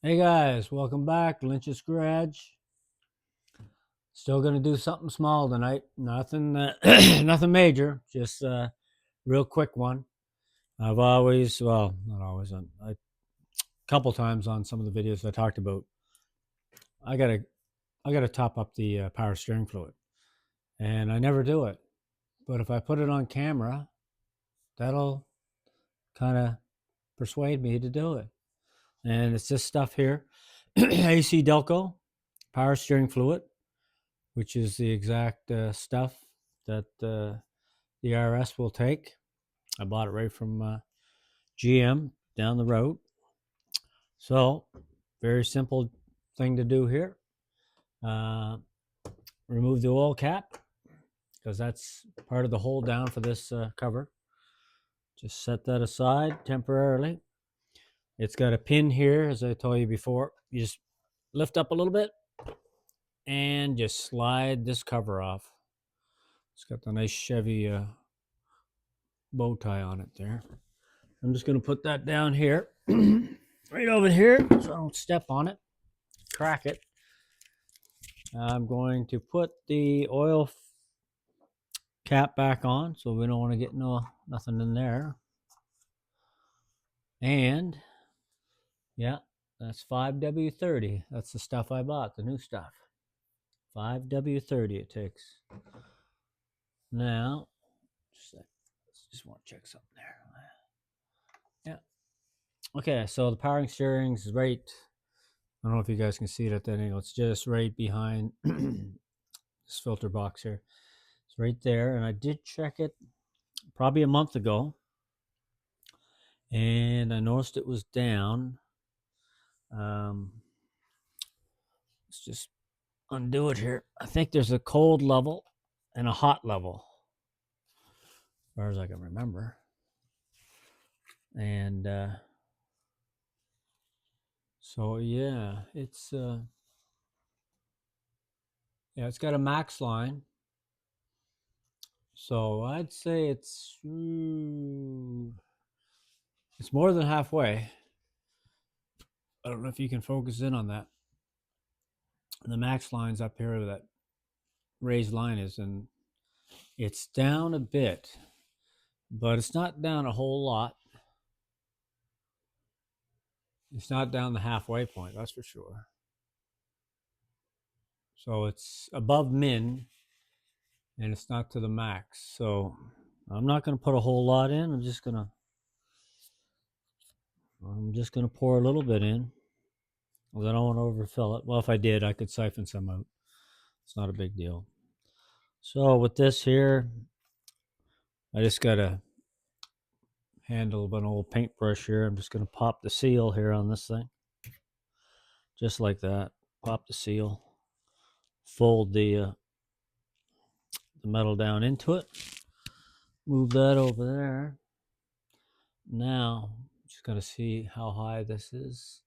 Hey guys, welcome back. Lynch's Garage. Still gonna do something small tonight. Nothing, nothing major. Just a real quick one. I've always, well, not always, a couple times on some of the videos I talked about. I gotta, I gotta top up the power steering fluid, and I never do it. But if I put it on camera, that'll kind of persuade me to do it. And it's this stuff here, AC Delco power steering fluid, which is the exact stuff that the RS will take. I bought it right from GM down the road. So, very simple thing to do here. Uh, Remove the oil cap because that's part of the hold down for this cover. Just set that aside temporarily. It's got a pin here, as I told you before. You just lift up a little bit and just slide this cover off. It's got the nice Chevy bow tie on it there. I'm just going to put that down here, right over here, so I don't step on it, crack it. I'm going to put the oil cap back on, so we don't want to get nothing in there. And yeah, that's 5W30. That's the stuff I bought, the new stuff. 5W30 it takes. Now, just want to check something there. Yeah. Okay, so the powering steering is right. I don't know if you guys can see it at that angle. It's just right behind this filter box here. It's right there, and I did check it probably a month ago, and I noticed it was down. Let's just undo it here. I think there's a cold level and a hot level, as far as I can remember. And so yeah, it's got a max line. So I'd say it's more than halfway. I don't know if you can focus in on that. The max line's up here where that raised line is, and it's down a bit, but it's not down a whole lot. It's not down the halfway point, that's for sure. So it's above min, and it's not to the max. So I'm not going to put a whole lot in. I'm just gonna pour a little bit in. Well, I don't want to overfill it. Well, if I did, I could siphon some out. It's not a big deal. So with this here, I just got a handle of an old paintbrush here. I'm just going to pop the seal here on this thing. Just like that. Pop the seal. Fold the metal down into it. Move that over there. Now, just got to see how high this is.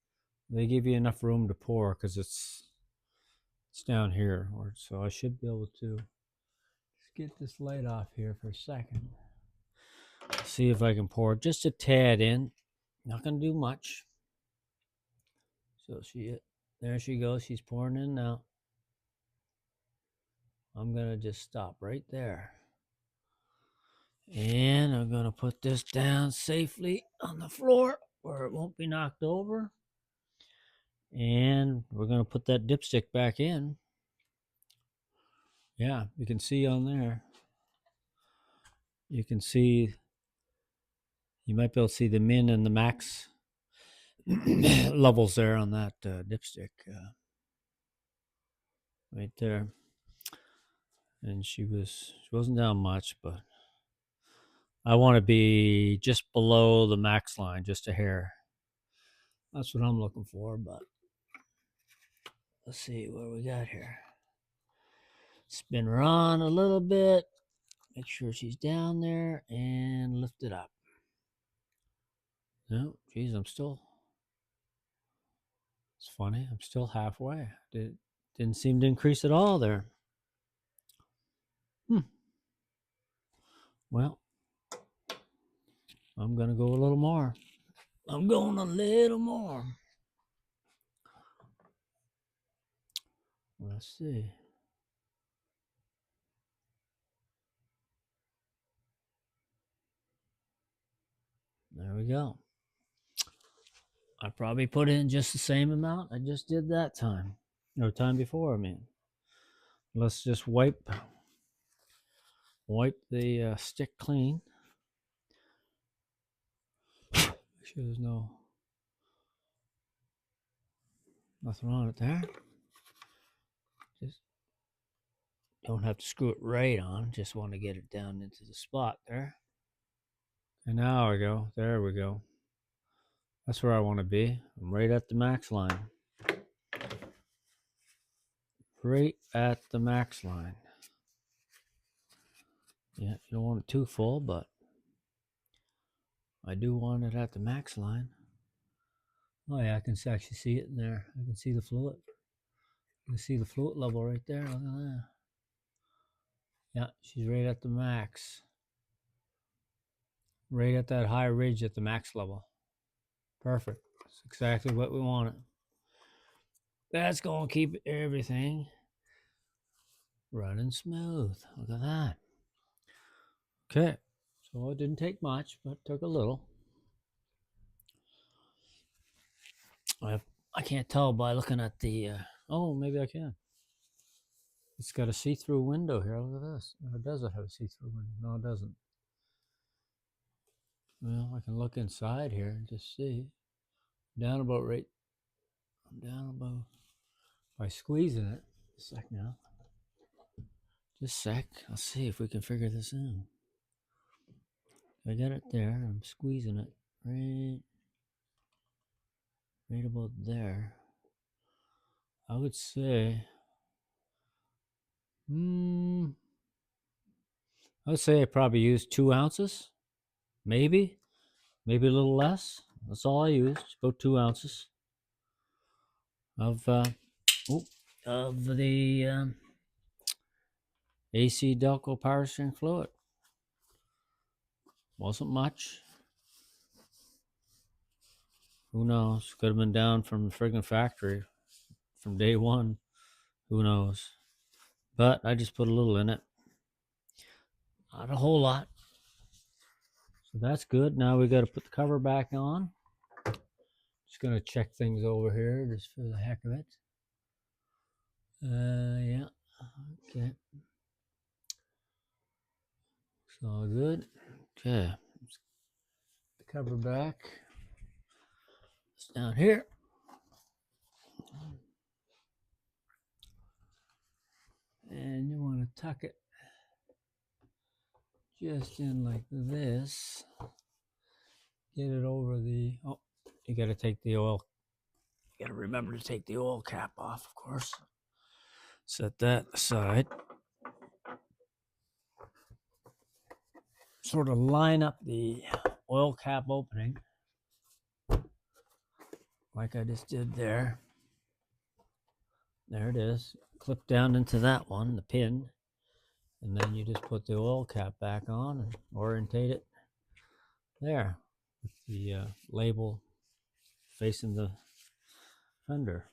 They give you enough room to pour because it's down here. So I should be able to just get this light off here for a second. See if I can pour just a tad in. Not going to do much. So there she goes. She's pouring in now. I'm going to just stop right there. And I'm going to put this down safely on the floor where it won't be knocked over. And we're going to put that dipstick back in. Yeah, you can see on there. You can see, you might be able to see the min and the max levels there on that dipstick. Right there. And she wasn't down much, but I want to be just below the max line, just a hair. That's what I'm looking for, but let's see what we got here. Spin her on a little bit. Make sure she's down there and lift it up. No, geez, it's funny. I'm still halfway. Didn't seem to increase at all there. Well, I'm going to go a little more. I'm going a little more. Let's see. There we go. I probably put in just the same amount I just did that time. Or time before, I mean. Let's just wipe the stick clean. Make sure there's nothing on it there. Just don't have to screw it right on. Just want to get it down into the spot there. And now we go. There we go. That's where I want to be. I'm right at the max line. Right at the max line. Yeah, you don't want it too full, but I do want it at the max line. Oh yeah, I can actually see it in there. I can see the fluid. You can see the fluid level right there. Look at that. Yeah, she's right at the max. Right at that high ridge at the max level. Perfect. That's exactly what we wanted. That's going to keep everything running smooth. Look at that. Okay. So it didn't take much, but took a little. I can't tell by looking at the... oh, maybe I can. It's got a see-through window here. Look at this. Or does it have a see-through window? No, it doesn't. Well, I can look inside here and just see. Down about right. I'm down about by squeezing it. A sec now. Just a sec. I'll see if we can figure this out. I got it there. I'm squeezing it right about there. I would say, I probably used 2 ounces, maybe a little less. That's all I used, about 2 ounces of the AC Delco power steering fluid. Wasn't much. Who knows? Could have been down from the friggin' factory from day one. Who knows? But I just put a little in it. Not a whole lot. So that's good. Now we got to put the cover back on. Just going to check things over here just for the heck of it. Yeah. Okay. It's all good. Okay. The cover back. It's down here. And you want to tuck it just in like this. Get it over the... oh, you got to take the oil. You got to remember to take the oil cap off, of course. Set that aside. Sort of line up the oil cap opening like I just did there. There it is. Clip down into that one, the pin, and then you just put the oil cap back on and orientate it there with the label facing the fender.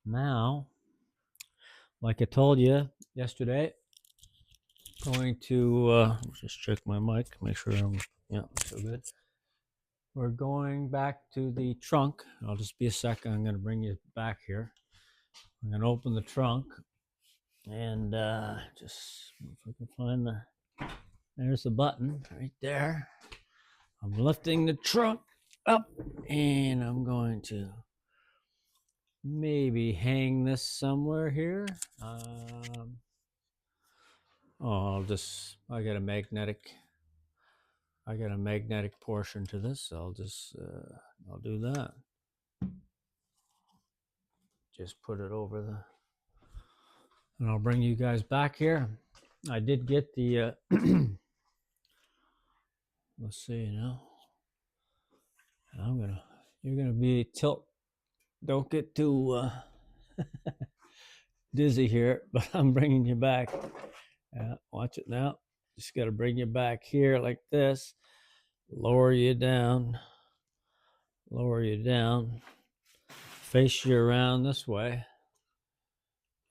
Now, like I told you yesterday, going to just check my mic, make sure I'm so good. We're going back to the trunk. I'll just be a second. I'm going to bring you back here. I'm going to open the trunk and just if I can find there's the button right there. I'm lifting the trunk up and I'm going to maybe hang this somewhere here. I got a magnetic portion to this, so I'll do that. Just put it over and I'll bring you guys back here. I did get the let's see now. You're gonna be tilt. Don't get too dizzy here, but I'm bringing you back. Watch it now. Just got to bring you back here like this. Lower you down. Face you around this way.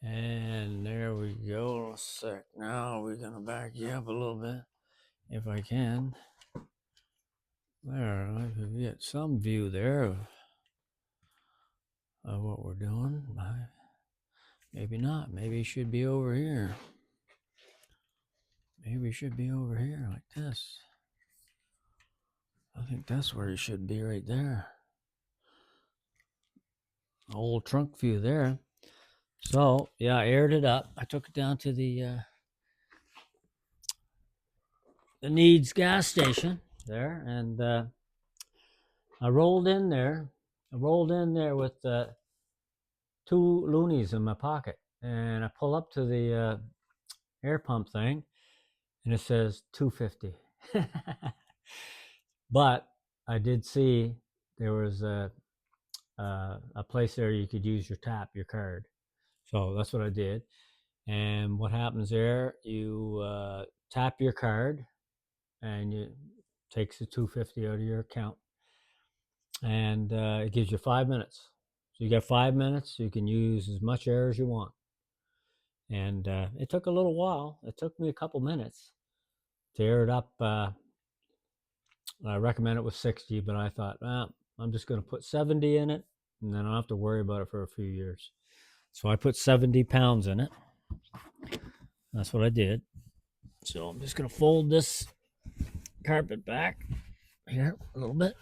And there we go. A sec. Now we're gonna back you up a little bit, if I can. There, I can get some view there of what we're doing. Maybe not. Maybe it should be over here. Maybe it should be over here like this. I think that's where it should be, right there. Old trunk view there. So yeah, I aired it up. I took it down to the Needs gas station there, and I rolled in there. I rolled in there with 2 loonies in my pocket, and I pull up to the air pump thing, and it says $2.50. But I did see there was a place there you could use your card. So that's what I did. And what happens there? You tap your card, and it takes the $2.50 out of your account, and it gives you 5 minutes. So you got 5 minutes. You can use as much air as you want. And it took a little while. It took me a couple minutes to air it up. I recommend it with 60, but I thought, I'm just going to put 70 in it, and then I don't have to worry about it for a few years. So I put 70 pounds in it. That's what I did. So I'm just going to fold this carpet back here a little bit.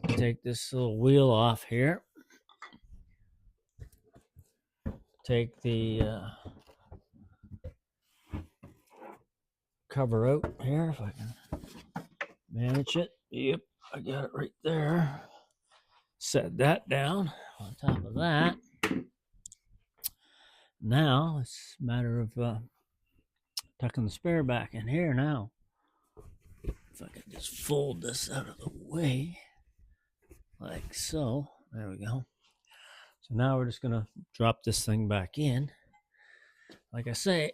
Take this little wheel off here. Take the cover out here if I can manage it. Yep, I got it right there. Set that down on top of that. Now it's a matter of tucking the spare back in here now. If I can just fold this out of the way, like so. There we go. So now we're just going to drop this thing back in. Like I say,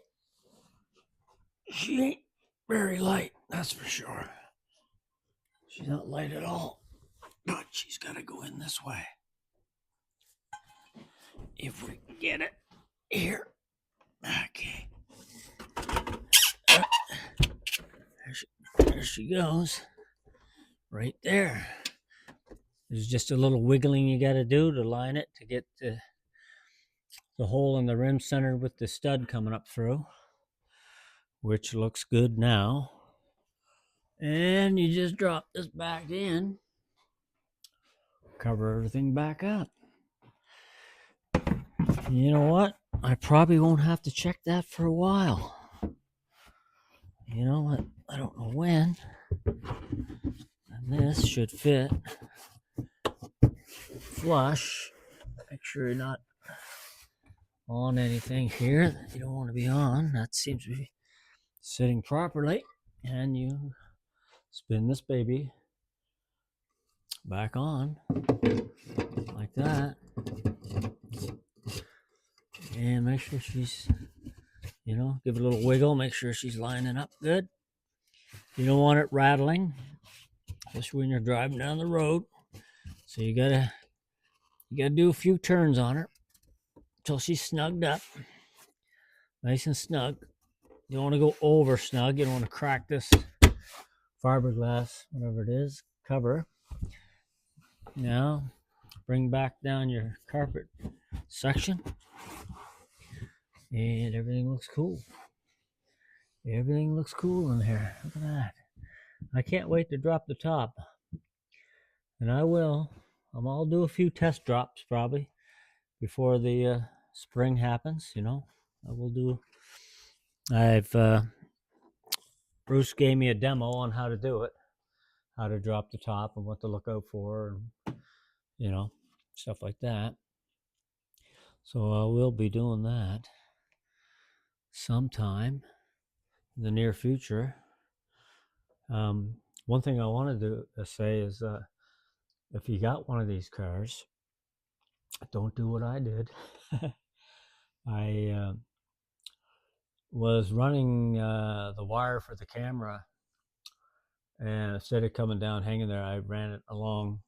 she ain't very light, that's for sure. She's not light at all, but she's got to go in this way. If we can get it here. Okay. There she goes. Right there. There's just a little wiggling you got to do to line it to get the hole in the rim centered with the stud coming up through, which looks good now. And you just drop this back in, cover everything back up. You know what? I probably won't have to check that for a while. You know what? I don't know when. And this should fit flush. Make sure you're not on anything here that you don't want to be on. That seems to be sitting properly. And you spin this baby back on like that. And make sure she's, give it a little wiggle. Make sure she's lining up good. You don't want it rattling, especially when you're driving down the road. So you gotta do a few turns on her until she's snugged up, nice and snug. You don't want to go over snug. You don't want to crack this fiberglass, whatever it is, cover. Now, bring back down your carpet section, and everything looks cool. Everything looks cool in here. Look at that. I can't wait to drop the top, and I will. I'll do a few test drops probably before the spring happens. I will do. Bruce gave me a demo on how to do it, how to drop the top and what to look out for, and stuff like that. So I will be doing that sometime in the near future. One thing I wanted to say is if you got one of these cars, don't do what I did. I was running the wire for the camera, and instead of coming down hanging there, I ran it along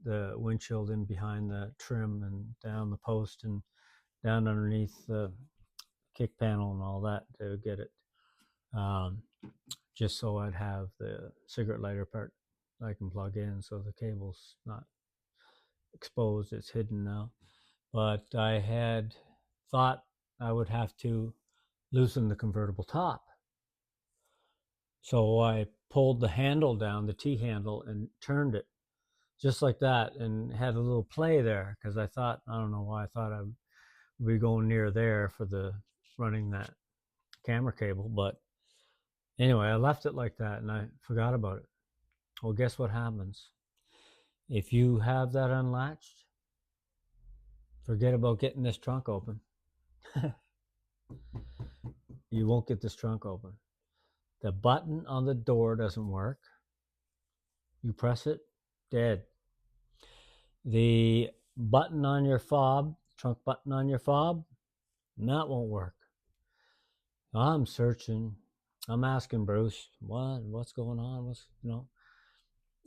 the windshield in behind the trim and down the post, and down underneath the kick panel and all that to get it, just so I'd have the cigarette lighter part I can plug in, so the cable's not exposed, it's hidden now. But I had thought I would have to loosen the convertible top. So I pulled the handle down, the T handle, and turned it just like that, and had a little play there because I thought, I don't know why, I thought I would be going near there for the running that camera cable. But anyway, I left it like that and I forgot about it. Well, guess what happens? If you have that unlatched, forget about getting this trunk open. You won't get this trunk open. The button on the door doesn't work. You press it, dead. The button on your fob, trunk button on your fob, that won't work. I'm searching. I'm asking Bruce, what's going on?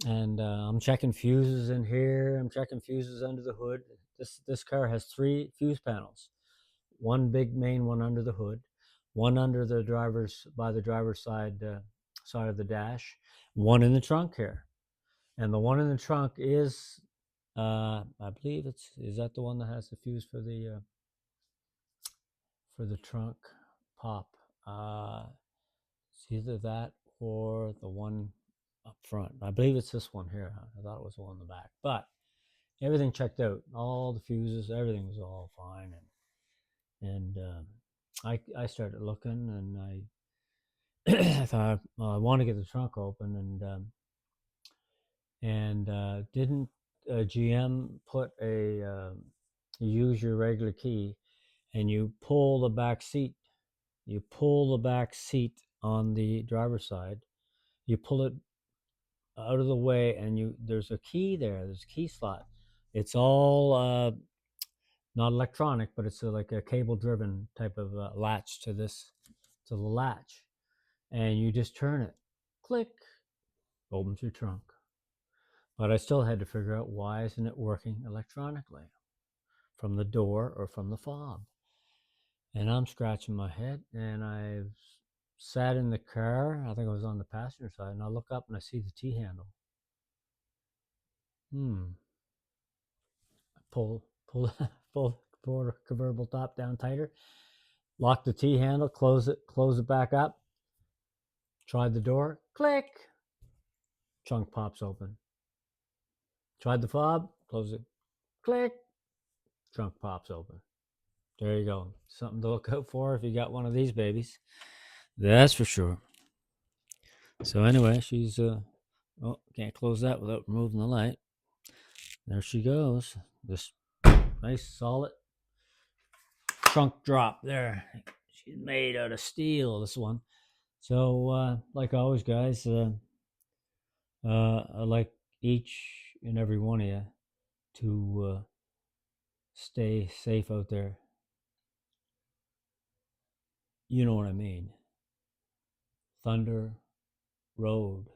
And I'm checking fuses in here. I'm checking fuses under the hood. This car has 3 fuse panels. One big main one under the hood, one under the driver's side of the dash, one in the trunk here. And the one in the trunk is, I believe is that the one that has the fuse for the trunk pop? It's either that or the one up front. I believe it's this one here. I thought it was the one in the back, but everything checked out. All the fuses, everything was all fine, and I started looking, and I thought, well, I want to get the trunk open, and didn't GM put a you use your regular key and you pull the back seat. You pull the back seat on the driver's side. You pull it out of the way, and there's a key there. There's a key slot. It's all not electronic, but it's like a cable-driven type of latch to the latch, and you just turn it, click, opens your trunk. But I still had to figure out, why isn't it working electronically from the door or from the fob? And I'm scratching my head, and I sat in the car. I think I was on the passenger side, and I look up and I see the T handle. Pull pull the convertible top down tighter. Lock the T handle. Close it back up. Tried the door. Click. Trunk pops open. Tried the fob. Close it. Click. Trunk pops open. There you go. Something to look out for if you got one of these babies. That's for sure. So anyway, she's can't close that without removing the light. There she goes. This nice solid trunk drop there. She's made out of steel, this one. So like always, guys, I like each and every one of you to stay safe out there. You know what I mean. Thunder Road.